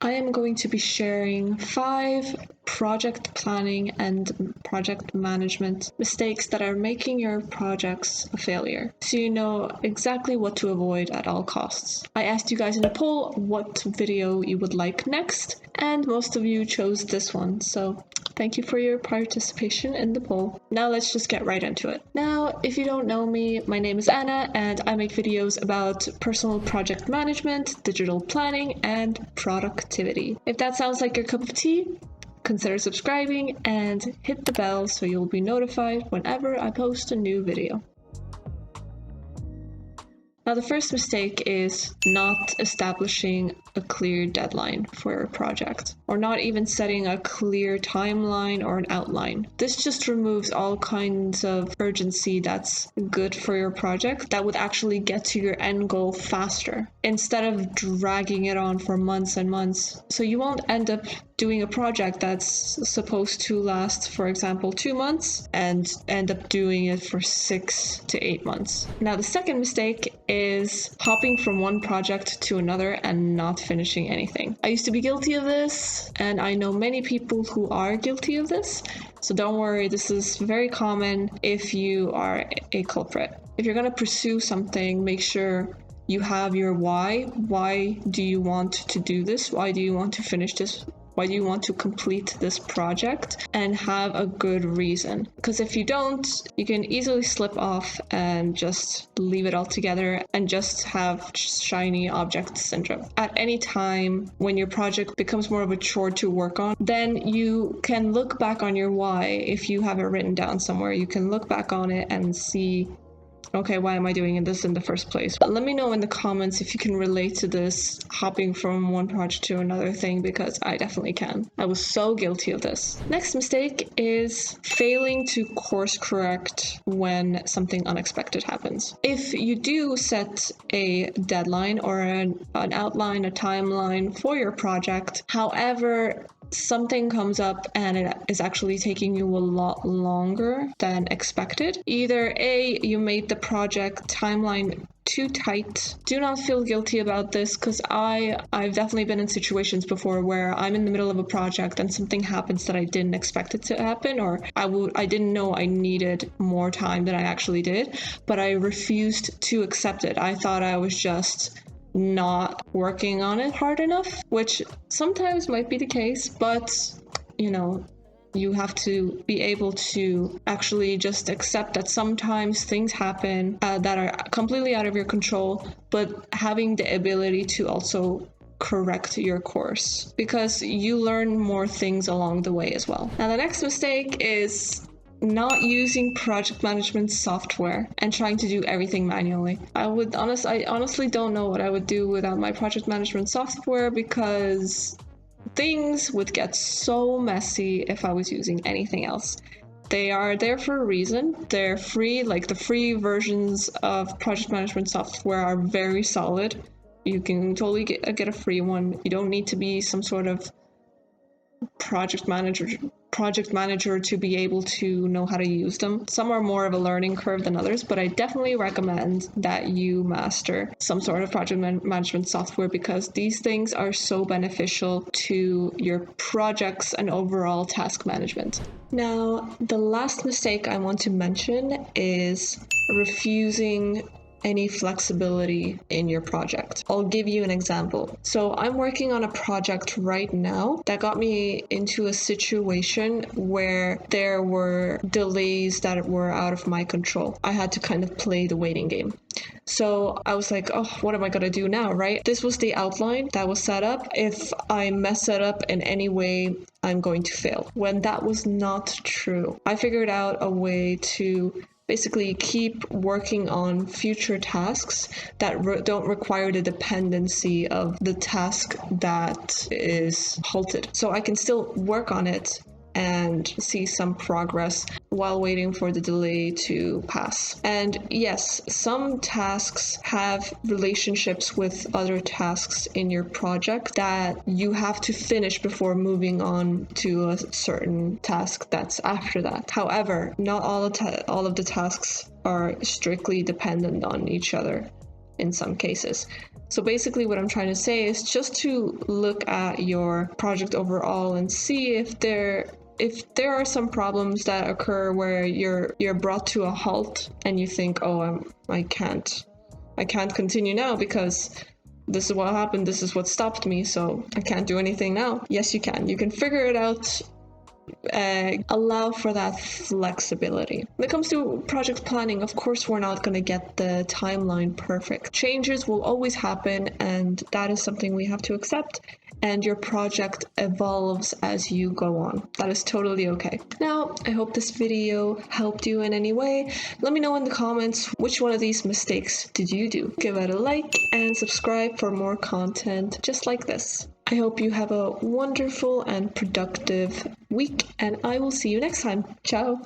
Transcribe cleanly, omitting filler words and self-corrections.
I am going to be sharing 5 project planning and project management mistakes that are making your projects a failure, so you know exactly what to avoid at all costs. I asked you guys in a poll what video you would like next, and most of you chose this one, so thank you for your participation in the poll. Now let's just get right into it. Now, if you don't know me, my name is Anna, and I make videos about personal project management, digital planning, and productivity. If that sounds like your cup of tea, consider subscribing and hit the bell so you'll be notified whenever I post a new video. Now, the first mistake is not establishing a clear deadline for your project, or not even setting a clear timeline or an outline. This just removes all kinds of urgency that's good for your project that would actually get to your end goal faster, instead of dragging it on for months and months. So you won't end up doing a project that's supposed to last, for example, 2 months and end up doing it for 6 to 8 months. Now, the second mistake is hopping from one project to another and not finishing anything. I used to be guilty of this, and I know many people who are guilty of this, so don't worry, this is very common if you are a culprit. If you're going to pursue something, make sure you have your why. Why do you want to do this? Why do you want to finish this? Why do you want to complete this project? And have a good reason. Because if you don't, you can easily slip off and just leave it all together and just have shiny object syndrome. At any time when your project becomes more of a chore to work on, then you can look back on your why. If you have it written down somewhere, you can look back on it and see, okay, why am I doing this in the first place? Let me know in the comments if you can relate to this hopping from one project to another thing, because I definitely can. I was so guilty of this. Next mistake is failing to course correct when something unexpected happens. If you do set a deadline or an outline, a timeline for your project, however, something comes up and it is actually taking you a lot longer than expected. Either A, you made the project timeline too tight. Do not feel guilty about this, because I've definitely been in situations before where I'm in the middle of a project and something happens that I didn't expect it to happen, or I didn't know I needed more time than I actually did, but I refused to accept it. I thought I was just not working on it hard enough, which sometimes might be the case, but you have to be able to actually just accept that sometimes things happen that are completely out of your control, but having the ability to also correct your course, because you learn more things along the way as well. Now, the next mistake is not using project management software and trying to do everything manually. I honestly don't know what I would do without my project management software, because things would get so messy if I was using anything else. They are there for a reason. They're free, like the free versions of project management software are very solid. You can totally get a free one. You don't need to be some sort of project manager to be able to know how to use them. Some are more of a learning curve than others, but I definitely recommend that you master some sort of project management software, because these things are so beneficial to your projects and overall task management. Now, the last mistake I want to mention is refusing any flexibility in your project. I'll give you an example. So I'm working on a project right now that got me into a situation where there were delays that were out of my control. I had to kind of play the waiting game. So I was like, oh, what am I gonna do now, right? This was the outline that was set up. If I mess it up in any way, I'm going to fail. When that was not true, I figured out a way to basically keep working on future tasks that don't require the dependency of the task that is halted. So I can still work on it and see some progress while waiting for the delay to pass. And yes, some tasks have relationships with other tasks in your project that you have to finish before moving on to a certain task that's after that. However, not all of the tasks are strictly dependent on each other. in some cases. So basically what I'm trying to say is just to look at your project overall and see if there are some problems that occur where you're brought to a halt and you think, oh, I can't continue now because this is what happened, this is what stopped me, so I can't do anything now. Yes, you can. You can figure it out. Allow for that flexibility. When it comes to project planning, of course, we're not going to get the timeline perfect. Changes will always happen, and that is something we have to accept. And your project evolves as you go on. That is totally okay. Now, I hope this video helped you in any way. Let me know in the comments which one of these mistakes did you do. Give it a like and subscribe for more content just like this. I hope you have a wonderful and productive week, and I will see you next time. Ciao!